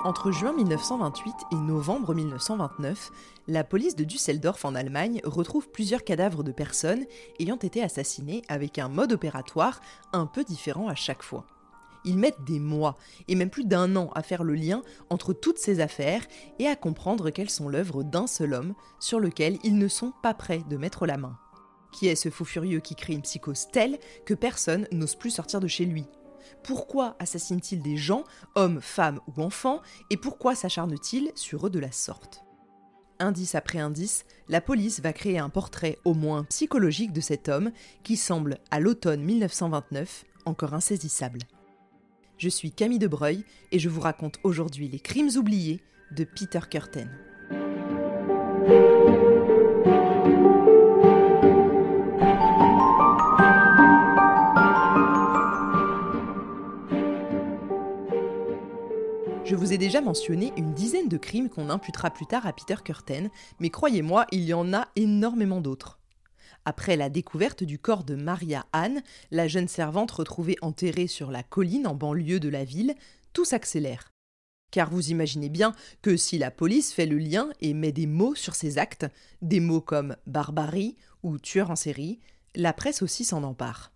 Entre juin 1928 et novembre 1929, la police de Düsseldorf en Allemagne retrouve plusieurs cadavres de personnes ayant été assassinées avec un mode opératoire un peu différent à chaque fois. Ils mettent des mois, et même plus d'1 an, à faire le lien entre toutes ces affaires et à comprendre qu'elles sont l'œuvre d'un seul homme sur lequel ils ne sont pas prêts de mettre la main. Qui est ce fou furieux qui crée une psychose telle que personne n'ose plus sortir de chez lui ? Pourquoi assassine-t-il des gens, hommes, femmes ou enfants, et pourquoi s'acharne-t-il sur eux de la sorte ? Indice après indice, la police va créer un portrait au moins psychologique de cet homme qui semble, à l'automne 1929, encore insaisissable. Je suis Camille Debreuil et je vous raconte aujourd'hui les crimes oubliés de Peter Kürten. Je vous ai déjà mentionné une dizaine de crimes qu'on imputera plus tard à Peter Kürten, mais croyez-moi, il y en a énormément d'autres. Après la découverte du corps de Maria Ann, la jeune servante retrouvée enterrée sur la colline en banlieue de la ville, tout s'accélère. Car vous imaginez bien que si la police fait le lien et met des mots sur ces actes, des mots comme barbarie ou tueur en série, la presse aussi s'en empare.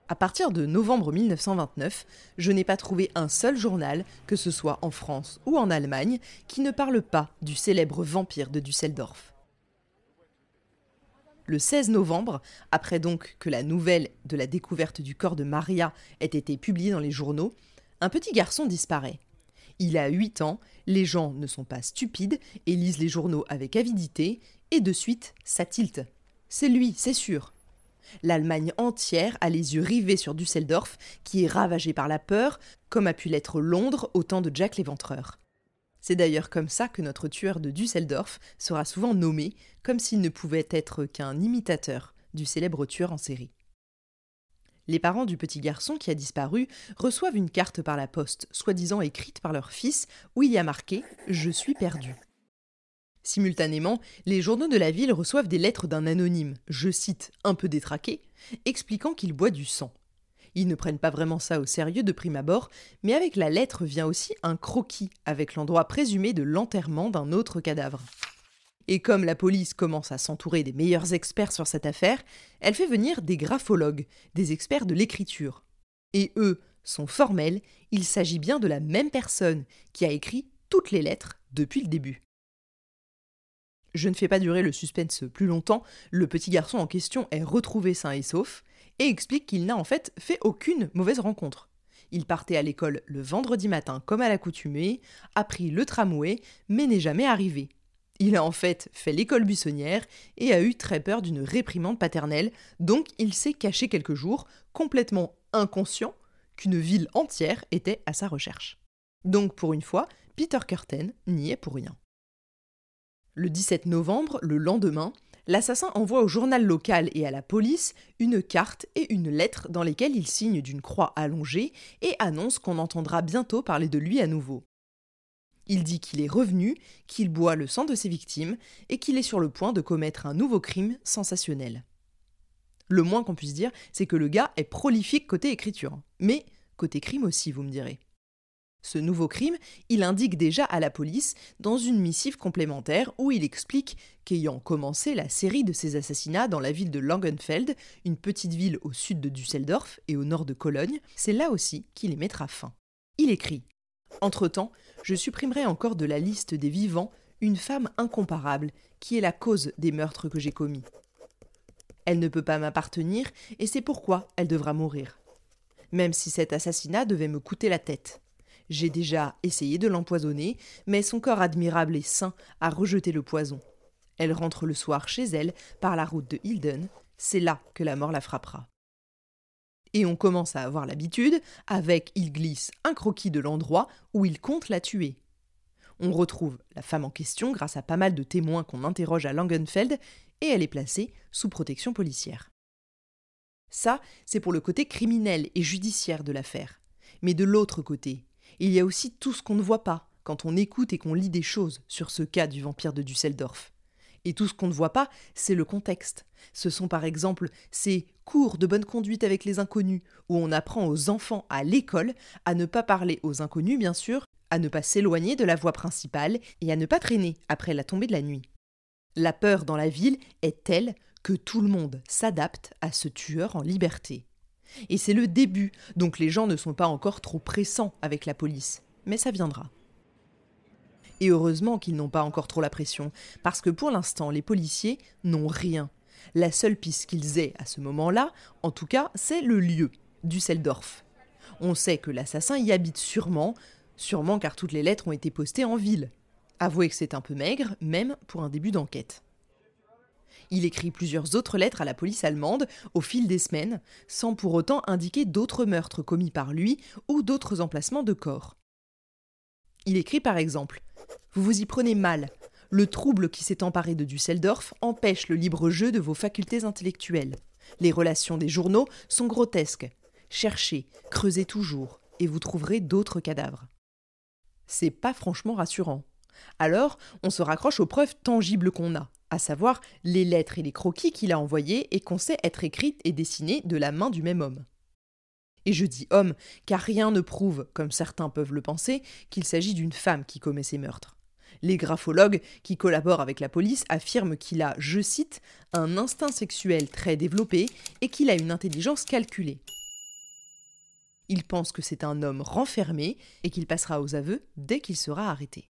À partir de novembre 1929, je n'ai pas trouvé un seul journal, que ce soit en France ou en Allemagne, qui ne parle pas du célèbre vampire de Düsseldorf. Le 16 novembre, après donc que la nouvelle de la découverte du corps de Maria ait été publiée dans les journaux, un petit garçon disparaît. Il a 8 ans, les gens ne sont pas stupides et lisent les journaux avec avidité, et de suite, ça tilte. C'est lui, c'est sûr. L'Allemagne entière a les yeux rivés sur Düsseldorf, qui est ravagé par la peur, comme a pu l'être Londres au temps de Jack l'Éventreur. C'est d'ailleurs comme ça que notre tueur de Düsseldorf sera souvent nommé, comme s'il ne pouvait être qu'un imitateur du célèbre tueur en série. Les parents du petit garçon qui a disparu reçoivent une carte par la poste, soi-disant écrite par leur fils, où il y a marqué « Je suis perdu ». Simultanément, les journaux de la ville reçoivent des lettres d'un anonyme, je cite, un peu détraqué, expliquant qu'il boit du sang. Ils ne prennent pas vraiment ça au sérieux de prime abord, mais avec la lettre vient aussi un croquis avec l'endroit présumé de l'enterrement d'un autre cadavre. Et comme la police commence à s'entourer des meilleurs experts sur cette affaire, elle fait venir des graphologues, des experts de l'écriture. Et eux sont formels, il s'agit bien de la même personne qui a écrit toutes les lettres depuis le début. Je ne fais pas durer le suspense plus longtemps, le petit garçon en question est retrouvé sain et sauf et explique qu'il n'a en fait fait aucune mauvaise rencontre. Il partait à l'école le vendredi matin comme à l'accoutumée, a pris le tramway mais n'est jamais arrivé. Il a en fait l'école buissonnière et a eu très peur d'une réprimande paternelle, donc il s'est caché quelques jours, complètement inconscient qu'une ville entière était à sa recherche. Donc pour une fois, Peter Kürten n'y est pour rien. Le 17 novembre, le lendemain, l'assassin envoie au journal local et à la police une carte et une lettre dans lesquelles il signe d'une croix allongée et annonce qu'on entendra bientôt parler de lui à nouveau. Il dit qu'il est revenu, qu'il boit le sang de ses victimes et qu'il est sur le point de commettre un nouveau crime sensationnel. Le moins qu'on puisse dire, c'est que le gars est prolifique côté écriture. Mais côté crime aussi, vous me direz. Ce nouveau crime, il indique déjà à la police dans une missive complémentaire où il explique qu'ayant commencé la série de ces assassinats dans la ville de Langenfeld, une petite ville au sud de Düsseldorf et au nord de Cologne, c'est là aussi qu'il y mettra fin. Il écrit « Entre-temps, je supprimerai encore de la liste des vivants une femme incomparable qui est la cause des meurtres que j'ai commis. Elle ne peut pas m'appartenir et c'est pourquoi elle devra mourir. Même si cet assassinat devait me coûter la tête. J'ai déjà essayé de l'empoisonner, mais son corps admirable et sain a rejeté le poison. Elle rentre le soir chez elle par la route de Hilden, c'est là que la mort la frappera. » Et on commence à avoir l'habitude, avec il glisse un croquis de l'endroit où il compte la tuer. On retrouve la femme en question grâce à pas mal de témoins qu'on interroge à Langenfeld et elle est placée sous protection policière. Ça, c'est pour le côté criminel et judiciaire de l'affaire. Mais de l'autre côté, il y a aussi tout ce qu'on ne voit pas quand on écoute et qu'on lit des choses sur ce cas du vampire de Düsseldorf. Et tout ce qu'on ne voit pas, c'est le contexte. Ce sont par exemple ces cours de bonne conduite avec les inconnus, où on apprend aux enfants à l'école à ne pas parler aux inconnus, bien sûr, à ne pas s'éloigner de la voie principale et à ne pas traîner après la tombée de la nuit. La peur dans la ville est telle que tout le monde s'adapte à ce tueur en liberté. Et c'est le début, donc les gens ne sont pas encore trop pressants avec la police, mais ça viendra. Et heureusement qu'ils n'ont pas encore trop la pression, parce que pour l'instant, les policiers n'ont rien. La seule piste qu'ils aient à ce moment-là, en tout cas, c'est le lieu, Düsseldorf. On sait que l'assassin y habite sûrement car toutes les lettres ont été postées en ville. Avouez que c'est un peu maigre, même pour un début d'enquête. Il écrit plusieurs autres lettres à la police allemande au fil des semaines, sans pour autant indiquer d'autres meurtres commis par lui ou d'autres emplacements de corps. Il écrit par exemple « Vous vous y prenez mal. Le trouble qui s'est emparé de Düsseldorf empêche le libre jeu de vos facultés intellectuelles. Les relations des journaux sont grotesques. Cherchez, creusez toujours, et vous trouverez d'autres cadavres. » C'est pas franchement rassurant. Alors, on se raccroche aux preuves tangibles qu'on a, à savoir les lettres et les croquis qu'il a envoyés et qu'on sait être écrites et dessinées de la main du même homme. Et je dis homme, car rien ne prouve, comme certains peuvent le penser, qu'il s'agit d'une femme qui commet ces meurtres. Les graphologues qui collaborent avec la police affirment qu'il a, je cite, un instinct sexuel très développé et qu'il a une intelligence calculée. Ils pensent que c'est un homme renfermé et qu'il passera aux aveux dès qu'il sera arrêté.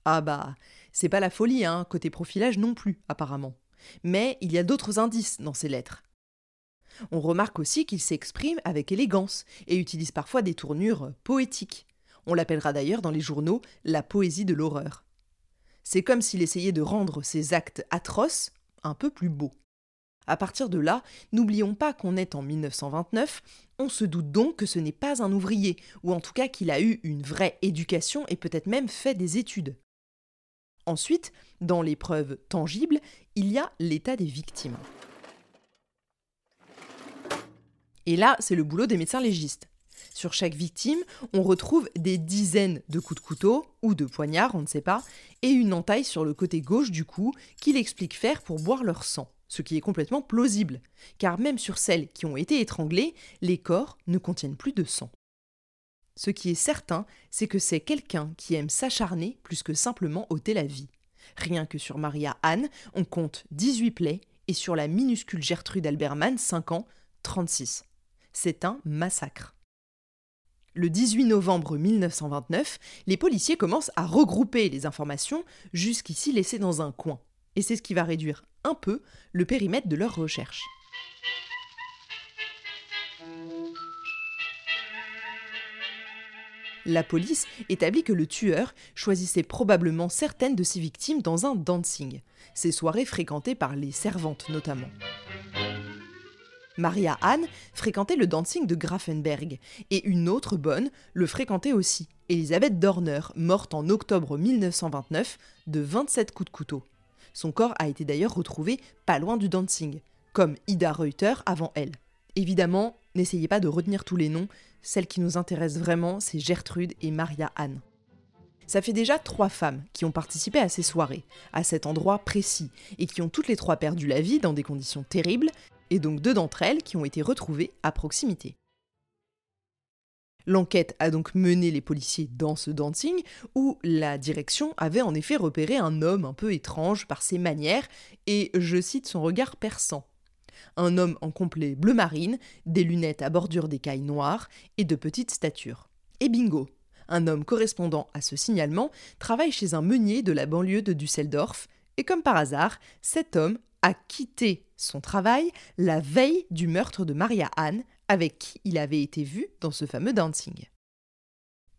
Ah bah, c'est pas la folie, côté profilage non plus, apparemment. Mais il y a d'autres indices dans ces lettres. On remarque aussi qu'il s'exprime avec élégance et utilise parfois des tournures poétiques. On l'appellera d'ailleurs dans les journaux la poésie de l'horreur. C'est comme s'il essayait de rendre ses actes atroces un peu plus beaux. À partir de là, n'oublions pas qu'on est en 1929, on se doute donc que ce n'est pas un ouvrier, ou en tout cas qu'il a eu une vraie éducation et peut-être même fait des études. Ensuite, dans les preuves tangibles, il y a l'état des victimes. Et là, c'est le boulot des médecins légistes. Sur chaque victime, on retrouve des dizaines de coups de couteau, ou de poignard, on ne sait pas, et une entaille sur le côté gauche du cou qu'il explique faire pour boire leur sang, ce qui est complètement plausible, car même sur celles qui ont été étranglées, les corps ne contiennent plus de sang. Ce qui est certain, c'est que c'est quelqu'un qui aime s'acharner plus que simplement ôter la vie. Rien que sur Maria Anne, on compte 18 plaies, et sur la minuscule Gertrude Albermann, 5 ans, 36. C'est un massacre. Le 18 novembre 1929, les policiers commencent à regrouper les informations jusqu'ici laissées dans un coin. Et c'est ce qui va réduire un peu le périmètre de leurs recherches. La police établit que le tueur choisissait probablement certaines de ses victimes dans un dancing, ces soirées fréquentées par les servantes notamment. Maria Anne fréquentait le dancing de Grafenberg, et une autre bonne le fréquentait aussi, Elisabeth Dorner, morte en octobre 1929 de 27 coups de couteau. Son corps a été d'ailleurs retrouvé pas loin du dancing, comme Ida Reuter avant elle. Évidemment, n'essayez pas de retenir tous les noms, celles qui nous intéressent vraiment, c'est Gertrude et Maria Anne. Ça fait déjà 3 femmes qui ont participé à ces soirées, à cet endroit précis, et qui ont toutes les 3 perdu la vie dans des conditions terribles, et donc 2 d'entre elles qui ont été retrouvées à proximité. L'enquête a donc mené les policiers dans ce dancing, où la direction avait en effet repéré un homme un peu étrange par ses manières, et je cite son regard perçant. Un homme en complet bleu marine, des lunettes à bordure d'écailles noires et de petite stature. Et bingo, un homme correspondant à ce signalement travaille chez un meunier de la banlieue de Düsseldorf, et comme par hasard, cet homme a quitté son travail la veille du meurtre de Maria Anne, avec qui il avait été vu dans ce fameux dancing.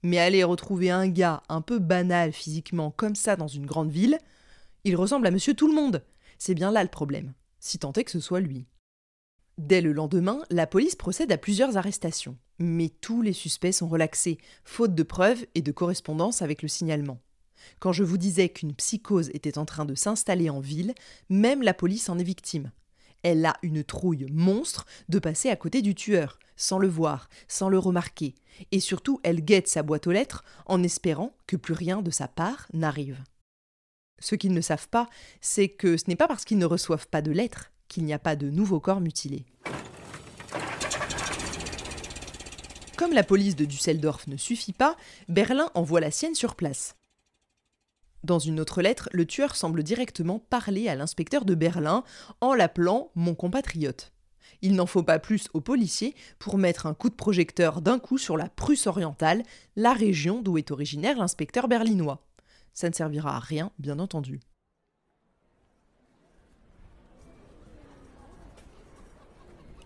Mais aller retrouver un gars un peu banal physiquement comme ça dans une grande ville, il ressemble à Monsieur Tout-le-Monde. C'est bien là le problème, si tant est que ce soit lui. Dès le lendemain, la police procède à plusieurs arrestations, mais tous les suspects sont relaxés, faute de preuves et de correspondance avec le signalement. Quand je vous disais qu'une psychose était en train de s'installer en ville, même la police en est victime. Elle a une trouille monstre de passer à côté du tueur, sans le voir, sans le remarquer, et surtout elle guette sa boîte aux lettres en espérant que plus rien de sa part n'arrive. Ce qu'ils ne savent pas, c'est que ce n'est pas parce qu'ils ne reçoivent pas de lettres qu'il n'y a pas de nouveaux corps mutilés. Comme la police de Düsseldorf ne suffit pas, Berlin envoie la sienne sur place. Dans une autre lettre, le tueur semble directement parler à l'inspecteur de Berlin en l'appelant « mon compatriote ». Il n'en faut pas plus aux policiers pour mettre un coup de projecteur d'un coup sur la Prusse orientale, la région d'où est originaire l'inspecteur berlinois. Ça ne servira à rien, bien entendu.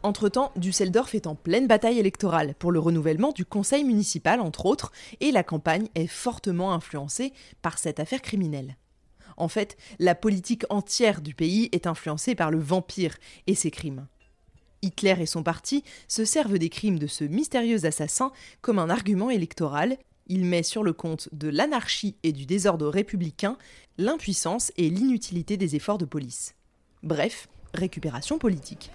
Entre-temps, Düsseldorf est en pleine bataille électorale pour le renouvellement du conseil municipal, entre autres, et la campagne est fortement influencée par cette affaire criminelle. En fait, la politique entière du pays est influencée par le vampire et ses crimes. Hitler et son parti se servent des crimes de ce mystérieux assassin comme un argument électoral. Il met sur le compte de l'anarchie et du désordre républicain l'impuissance et l'inutilité des efforts de police. Bref, récupération politique.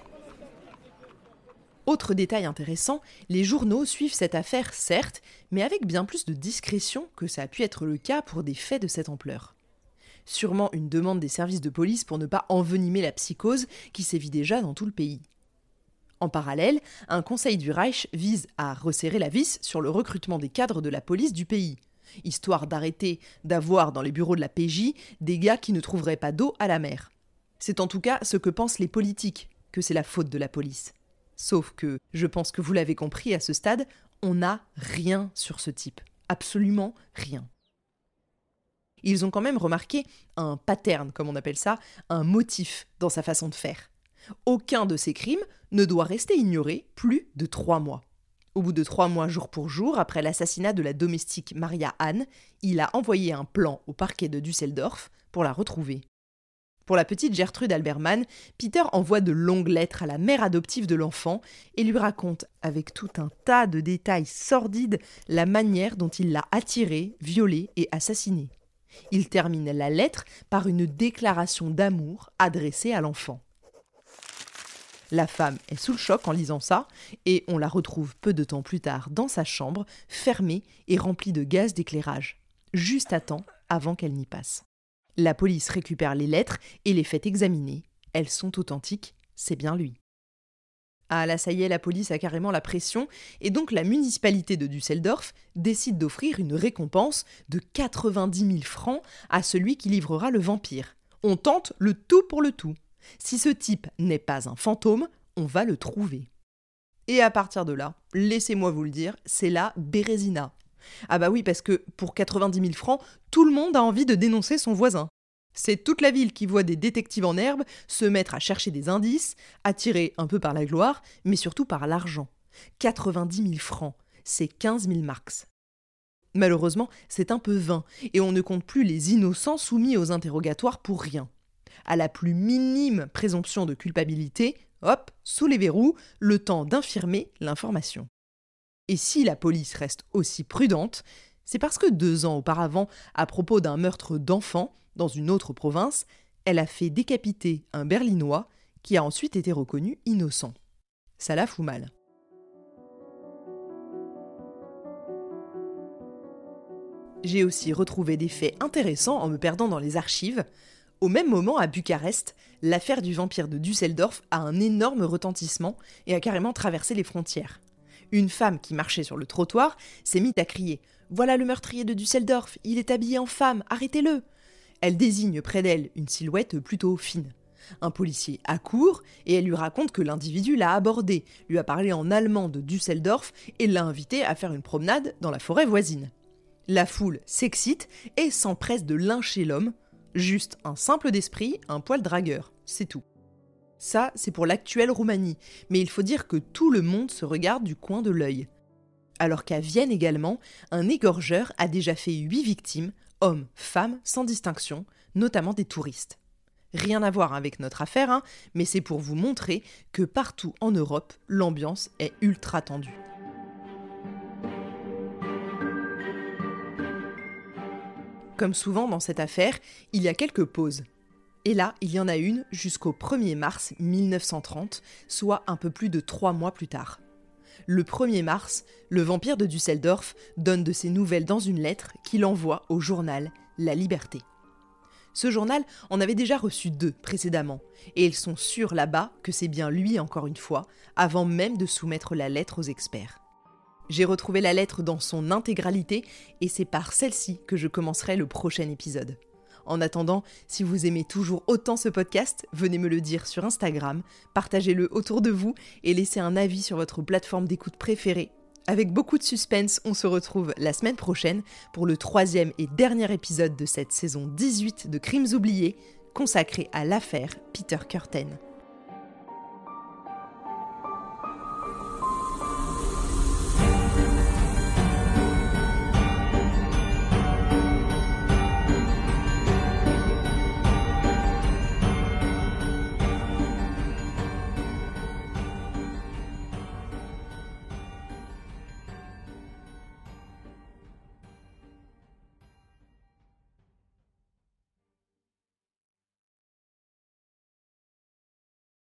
Autre détail intéressant, les journaux suivent cette affaire, certes, mais avec bien plus de discrétion que ça a pu être le cas pour des faits de cette ampleur. Sûrement une demande des services de police pour ne pas envenimer la psychose qui sévit déjà dans tout le pays. En parallèle, un conseil du Reich vise à resserrer la vis sur le recrutement des cadres de la police du pays, histoire d'arrêter d'avoir dans les bureaux de la PJ des gars qui ne trouveraient pas d'eau à la mer. C'est en tout cas ce que pensent les politiques, que c'est la faute de la police. Sauf que, je pense que vous l'avez compris à ce stade, on n'a rien sur ce type. Absolument rien. Ils ont quand même remarqué un pattern, comme on appelle ça, un motif dans sa façon de faire. Aucun de ces crimes ne doit rester ignoré plus de 3 mois. Au bout de 3 mois jour pour jour, après l'assassinat de la domestique Maria Anne, il a envoyé un plan au parquet de Düsseldorf pour la retrouver. Pour la petite Gertrude Albermann, Peter envoie de longues lettres à la mère adoptive de l'enfant et lui raconte, avec tout un tas de détails sordides, la manière dont il l'a attirée, violée et assassinée. Il termine la lettre par une déclaration d'amour adressée à l'enfant. La femme est sous le choc en lisant ça, et on la retrouve peu de temps plus tard dans sa chambre, fermée et remplie de gaz d'éclairage, juste à temps avant qu'elle n'y passe. La police récupère les lettres et les fait examiner. Elles sont authentiques, c'est bien lui. Ah là, ça y est, la police a carrément la pression, et donc la municipalité de Düsseldorf décide d'offrir une récompense de 90 000 francs à celui qui livrera le vampire. On tente le tout pour le tout. Si ce type n'est pas un fantôme, on va le trouver. Et à partir de là, laissez-moi vous le dire, c'est la Bérésina. Ah bah oui, parce que pour 90 000 francs, tout le monde a envie de dénoncer son voisin. C'est toute la ville qui voit des détectives en herbe se mettre à chercher des indices, attirés un peu par la gloire, mais surtout par l'argent. 90 000 francs, c'est 15 000 marks. Malheureusement, c'est un peu vain, et on ne compte plus les innocents soumis aux interrogatoires pour rien. À la plus minime présomption de culpabilité, hop, sous les verrous, le temps d'infirmer l'information. Et si la police reste aussi prudente, c'est parce que 2 ans auparavant, à propos d'un meurtre d'enfant dans une autre province, elle a fait décapiter un Berlinois qui a ensuite été reconnu innocent. Ça la fout mal. J'ai aussi retrouvé des faits intéressants en me perdant dans les archives. Au même moment, à Bucarest, l'affaire du vampire de Düsseldorf a un énorme retentissement et a carrément traversé les frontières. Une femme qui marchait sur le trottoir s'est mise à crier « Voilà le meurtrier de Düsseldorf, il est habillé en femme, arrêtez-le !» Elle désigne près d'elle une silhouette plutôt fine. Un policier accourt et elle lui raconte que l'individu l'a abordée, lui a parlé en allemand de Düsseldorf et l'a invité à faire une promenade dans la forêt voisine. La foule s'excite et s'empresse de lyncher l'homme. Juste un simple d'esprit, un poil dragueur, c'est tout. Ça, c'est pour l'actuelle Roumanie, mais il faut dire que tout le monde se regarde du coin de l'œil. Alors qu'à Vienne également, un égorgeur a déjà fait 8 victimes, hommes, femmes, sans distinction, notamment des touristes. Rien à voir avec notre affaire, mais c'est pour vous montrer que partout en Europe, l'ambiance est ultra tendue. Comme souvent dans cette affaire, il y a quelques pauses. Et là, il y en a une jusqu'au 1er mars 1930, soit un peu plus de 3 mois plus tard. Le 1er mars, le vampire de Düsseldorf donne de ses nouvelles dans une lettre qu'il envoie au journal La Liberté. Ce journal en avait déjà reçu 2 précédemment, et ils sont sûrs là-bas que c'est bien lui encore une fois, avant même de soumettre la lettre aux experts. J'ai retrouvé la lettre dans son intégralité, et c'est par celle-ci que je commencerai le prochain épisode. En attendant, si vous aimez toujours autant ce podcast, venez me le dire sur Instagram, partagez-le autour de vous et laissez un avis sur votre plateforme d'écoute préférée. Avec beaucoup de suspense, on se retrouve la semaine prochaine pour le 3e et dernier épisode de cette saison 18 de Crimes oubliés, consacré à l'affaire Peter Kürten.